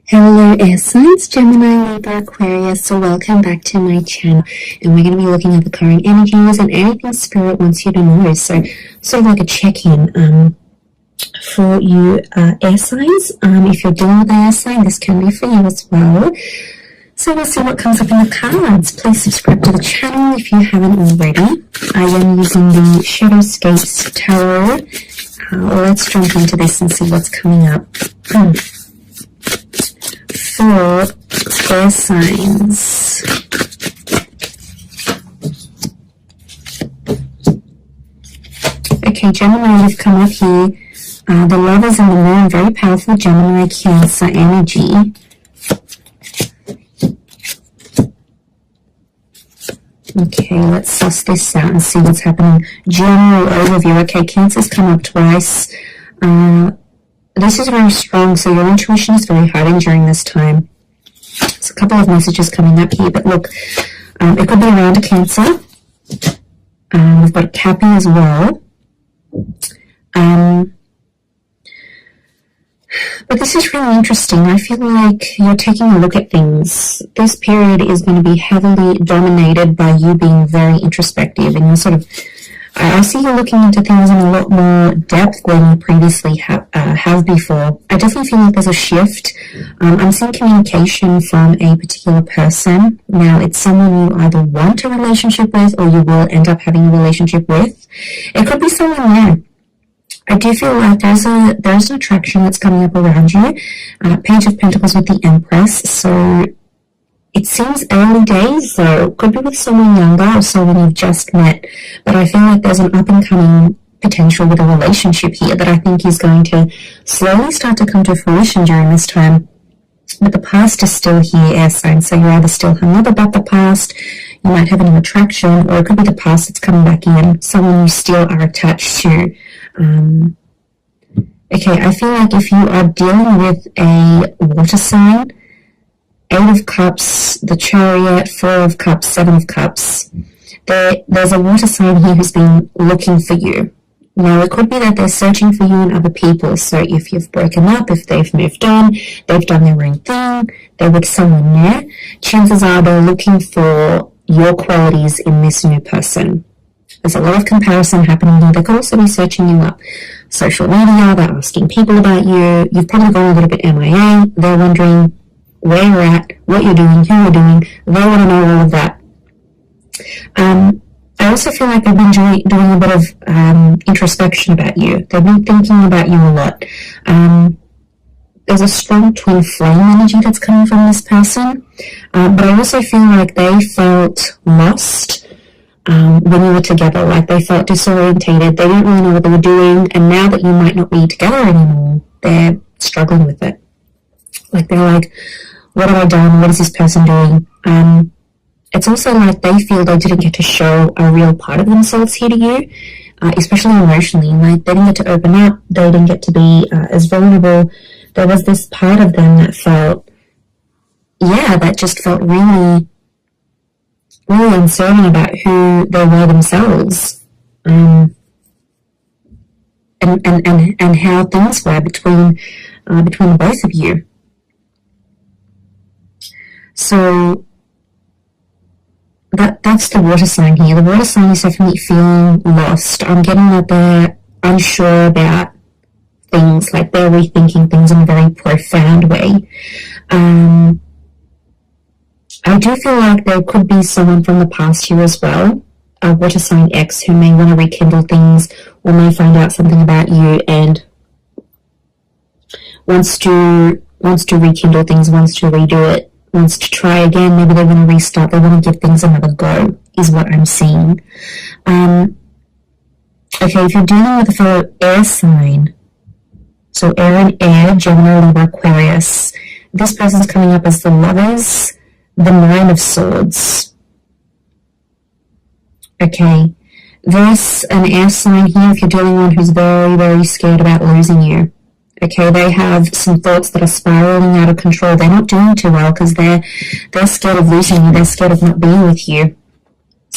Hello air signs, Gemini, Libra, Aquarius, so welcome back to my channel, and we're going to be looking at the current energies and anything Spirit wants you to know, so sort of like a check-in for you air signs. If you're dealing with an air sign, this can be for you as well. So we'll see what comes up in the cards. Please subscribe to the channel if you haven't already. I am using the Shadowscapes Tarot. Let's jump into this and see what's coming up. For air signs. Okay, Gemini, you've come up here. The Lovers and the Moon, very powerful Gemini, Cancer energy. Okay, let's suss this out and see what's happening. General overview. Okay, Cancer's come up twice. This is very strong, so your intuition is very heightened during this time. There's a couple of messages coming up here, but look, it could be around a Cancer. We've got a Cappy as well. But this is really interesting. I feel like you're taking a look at things. This period is going to be heavily dominated by you being very introspective, and you're sort of, I see you looking into things in a lot more depth than you previously have before. I definitely feel like there's a shift. I'm seeing communication from a particular person. Now, it's someone you either want a relationship with or you will end up having a relationship with. It could be someone new. I do feel like there's an attraction that's coming up around you. Page of Pentacles with the Empress. So it seems early days, so it could be with someone younger or someone you've just met. But I feel like there's an up-and-coming potential with a relationship here that I think is going to slowly start to come to fruition during this time. But the past is still here, air signs. So you're either still hung up about the past, you might have a new attraction, or it could be the past that's coming back in, someone you still are attached to. Okay, I feel like if you are dealing with a water sign, 8 of Cups, the Chariot, 4 of Cups, 7 of Cups, there's a water sign here who's been looking for you. Now, it could be that they're searching for you and other people. So if you've broken up, if they've moved on, they've done their own thing, they're with someone new, chances are they're looking for your qualities in this new person. There's a lot of comparison happening here. They could also be searching you up. Social media, they're asking people about you. You've probably gone a little bit MIA. They're wondering where you're at, what you're doing, who you're doing. They want to know all of that. I also feel like they've been doing a bit of introspection about you. They've been thinking about you a lot. There's a strong twin flame energy that's coming from this person. But I also feel like they felt lost when you were together. Like they felt disorientated. They didn't really know what they were doing. And now that you might not be together anymore, they're struggling with it. Like they're like, what have I done? What is this person doing? It's also like they feel they didn't get to show a real part of themselves here to you, especially emotionally. Like they didn't get to open up. They didn't get to be as vulnerable. There was this part of them that felt, that just felt really, really uncertain about who they were themselves, and how things were between the both of you. So that's the water sign here. The water sign is definitely feeling lost. I'm getting that they're unsure about things, like they're rethinking things in a very profound way. I do feel like there could be someone from the past here as well, a water sign X, who may want to rekindle things or may find out something about you and wants to rekindle things, wants to redo it, wants to try again. Maybe they want to restart. They want to give things another go, is what I'm seeing. Okay, if you're dealing with a fellow air sign, so air and air, Gemini, Libra, Aquarius, this person's coming up as the Lovers, the 9 of Swords. Okay, there's an air sign here if you're dealing with one who's very, very scared about losing you. Okay, they have some thoughts that are spiraling out of control. They're not doing too well because they're scared of losing you. They're scared of not being with you.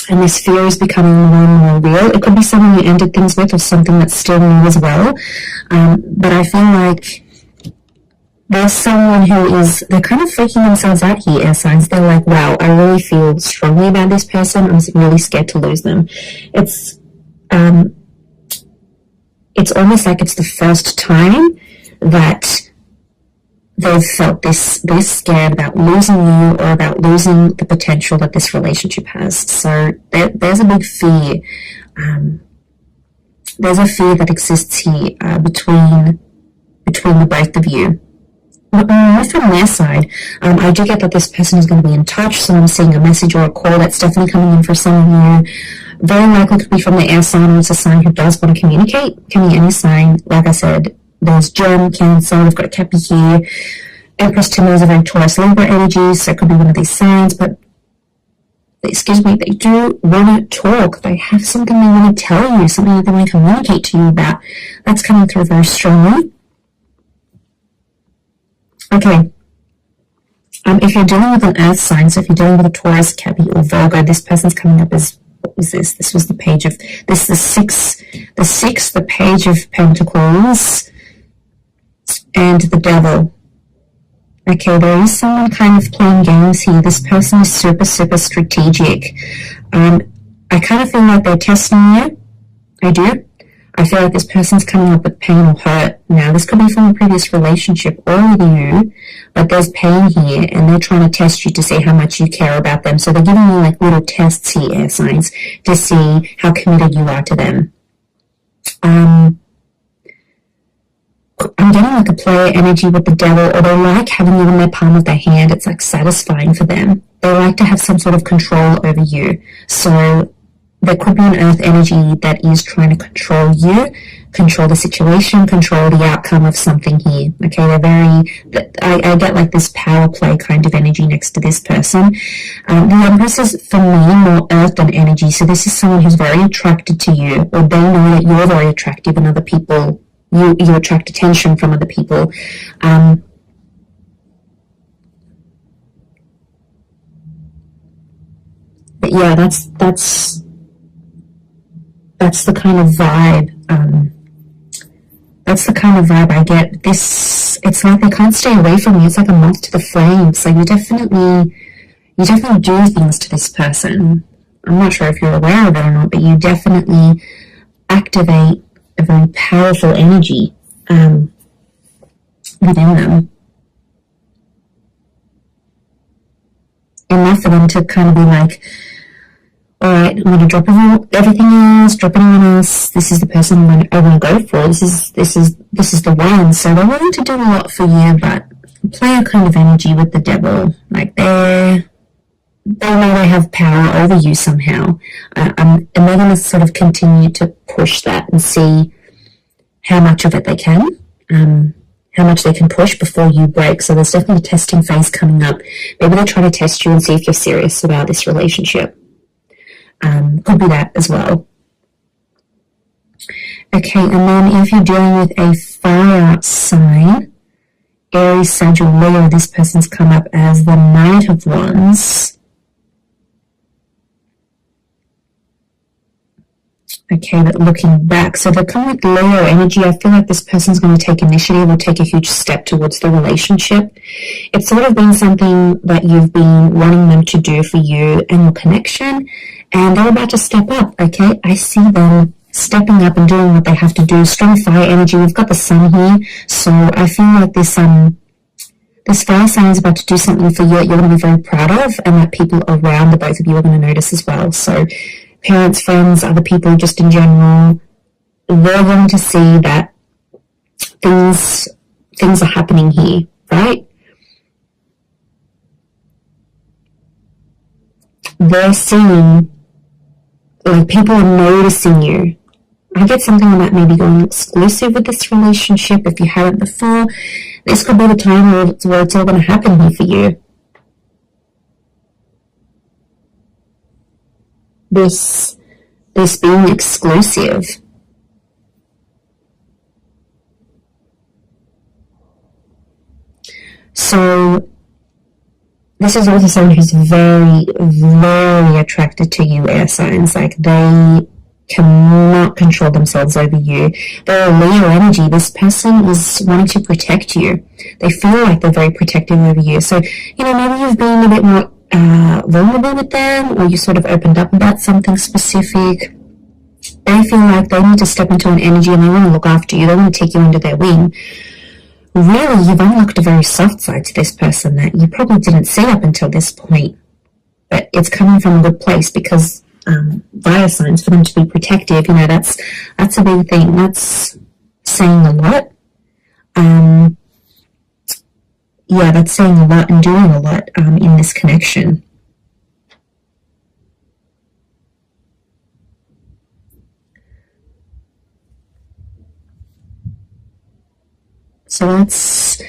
And this fear is becoming more and more real. It could be someone you ended things with or something that's still new as well. But I feel like there's someone they're kind of freaking themselves out here, air signs. They're like, wow, I really feel strongly about this person. I'm really scared to lose them. It's almost like it's the first time that they've felt this scared about losing you or about losing the potential that this relationship has. So there's a big fear. There's a fear that exists here between the both of you. From their side, I do get that this person is going to be in touch, so I'm seeing a message or a call that's definitely coming in for some of you. Very likely could be from the air sign, or it's a sign who does want to communicate. Can be any sign. Like I said, there's Gem, Cancer, we've got a Cappy here. Empress to me is a very Taurus Libra energy, so it could be one of these signs, but excuse me, they do want to talk. They have something they want to tell you, something that they want to communicate to you about. That's coming through very strongly. Okay. If you're dealing with an earth sign, so if you're dealing with a Taurus, Cappy, or Virgo, this person's coming up as, what was this? This was the page of, this is the page of Pentacles, and the Devil. Okay, there is someone kind of playing games here. This person is super, super strategic. I kind of feel like they're testing you. I do. I feel like this person's coming up with pain or hurt. Now, this could be from a previous relationship or with you, but there's pain here, and they're trying to test you to see how much you care about them. So they're giving you like little tests here, air signs, to see how committed you are to them. I'm getting like a player energy with the Devil, or they like having you in their palm of their hand. It's like satisfying for them. They like to have some sort of control over you. So there could be an earth energy that is trying to control you, control the situation, control the outcome of something here. Okay, they're very, I get like this power play kind of energy next to this person. The Empress is, for me, more earth than energy. So this is someone who's very attracted to you, or they know that you're very attractive and other people, you attract attention from other people. But yeah, that's the kind of vibe. That's the kind of vibe I get. It's like they can't stay away from you. It's like a moth to the flame. So you definitely do things to this person. I'm not sure if you're aware of it or not, but you definitely activate a very powerful energy within them. Enough for them to kind of be like, all right, I'm going to drop everything else, drop anyone else. This is the person I want to go for. This is the one. So they're willing to do a lot for you, but play a kind of energy with the Devil. Like they know they have power over you somehow. And they're going to sort of continue to push that and see how much of it they can, how much they can push before you break. So there's definitely a testing phase coming up. Maybe they're trying to test you and see if you're serious about this relationship. Could be that as well. Okay, and then if you're dealing with a fire sign, Aries, Sag, or Leo, this person's come up as the Knight of Wands. Okay, but looking back, so they're coming with Leo energy. I feel like this person's going to take initiative or take a huge step towards the relationship. It's sort of been something that you've been wanting them to do for you and your connection, and they're about to step up, okay? I see them stepping up and doing what they have to do. Strong fire energy. We've got the sun here, so I feel like this fire sign is about to do something for you that you're going to be very proud of, and that people around the both of you are going to notice as well. So parents, friends, other people just in general, they're going to see that things are happening here, right? They're seeing, like, people are noticing you. I get something that maybe going exclusive with this relationship. If you haven't before, this could be the time where it's all going to happen here for you. This being exclusive. So this is also someone who's very, very attracted to you, air signs. Like they cannot control themselves over you. They're a Leo energy. This person is wanting to protect you. They feel like they're very protective over you. So, maybe you've been a bit more vulnerable with them, or you sort of opened up about something specific. They feel like they need to step into an energy and they want to look after you. They want to take you under their wing. Really, you've unlocked a very soft side to this person that you probably didn't see up until this point. But it's coming from a good place, because fire signs, for them to be protective, that's a big thing. That's saying a lot. That's saying a lot and doing a lot in this connection. So that's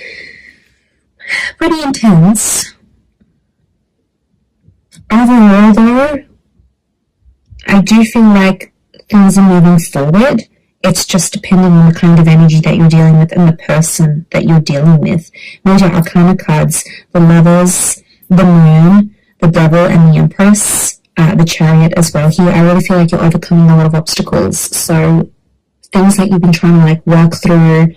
pretty intense. Overall, though, I do feel like things are moving forward. It's just depending on the kind of energy that you're dealing with and the person that you're dealing with. Major Arcana cards, the Lovers, the Moon, the Devil, and the Empress, the Chariot as well here. I really feel like you're overcoming a lot of obstacles. So things that you've been trying to work through,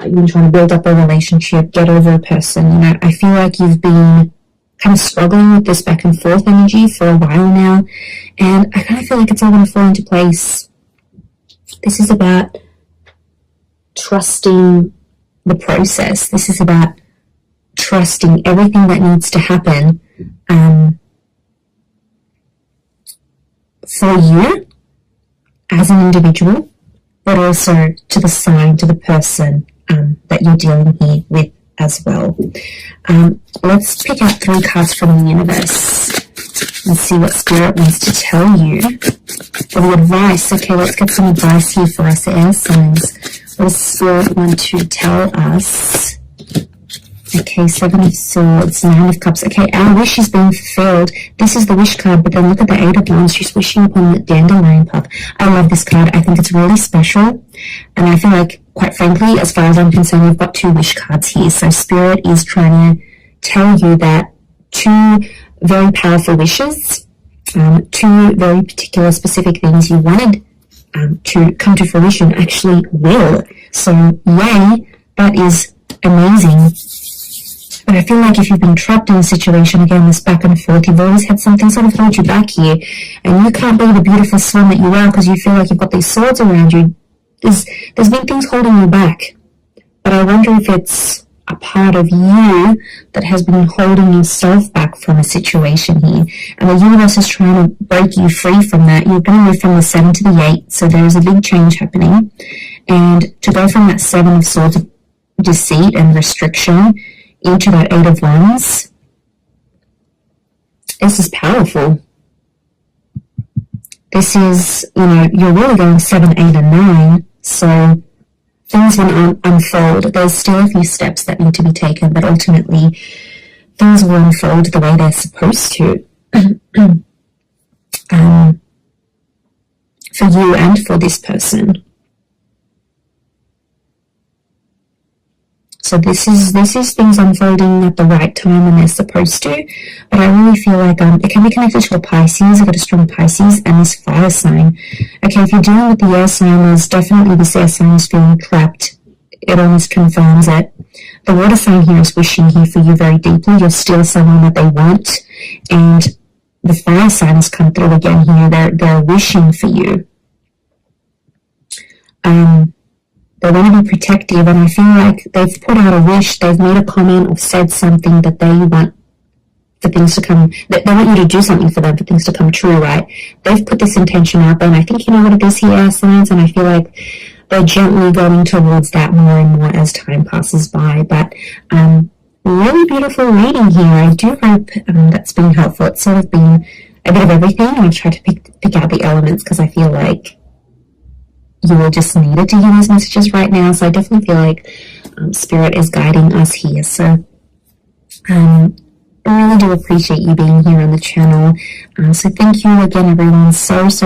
you've been trying to build up a relationship, get over a person. I feel like you've been kind of struggling with this back and forth energy for a while now, and I kind of feel like it's all going to fall into place. This is about trusting the process. This is about trusting everything that needs to happen for you as an individual, but also to the sign, to the person that you're dealing here with as well. Let's pick out 3 cards from the universe and see what Spirit wants to tell you. For the advice, okay, let's get some advice here for us air signs. What does Spirit want to tell us? Okay, 7 of Swords, 9 of Cups. Okay, our wish is being fulfilled. This is the wish card, but then look at the 8 of Wands. She's wishing upon the dandelion puff. I love this card. I think it's really special. And I feel like, quite frankly, as far as I'm concerned, we've got 2 wish cards here. So Spirit is trying to tell you that 2 very powerful wishes, 2 very particular specific things you wanted to come to fruition actually will. So yay, that is amazing. But I feel like if you've been trapped in a situation, again, this back and forth, you've always had something sort of hold you back here, and you can't be the beautiful swan that you are because you feel like you've got these swords around you. There's been things holding you back. But I wonder if it's a part of you that has been holding yourself back from a situation here. And the universe is trying to break you free from that. You're going to move from the 7 to the 8, so there's a big change happening. And to go from that 7 of Swords of deceit and restriction into that 8 of Wands, this is powerful. This is, you're really going 7, 8, and 9, so things will unfold. There's still a few steps that need to be taken, but ultimately things will unfold the way they're supposed to. For you and for this person. So this is things unfolding at the right time when they're supposed to. But I really feel like it can be connected to a Pisces. I've got a strong Pisces and this fire sign. Okay, if you're dealing with the air sign, there's definitely this air sign is feeling trapped. It almost confirms it. The water sign here is wishing here for you very deeply. You're still someone that they want. And the fire sign has come through again here. They're wishing for you. They want to be protective, and I feel like they've put out a wish, they've made a comment or said something that they want for things to come, they want you to do something for them, for things to come true, right? They've put this intention out there, and I think you know what it is here, air signs, and I feel like they're gently going towards that more and more as time passes by. But really beautiful reading here. I do hope that's been helpful. It's sort of been a bit of everything, and I've tried to pick out the elements because I feel like you will just needed to hear these messages right now. So I definitely feel like Spirit is guiding us here. So I really do appreciate you being here on the channel. So thank you again, everyone, so much.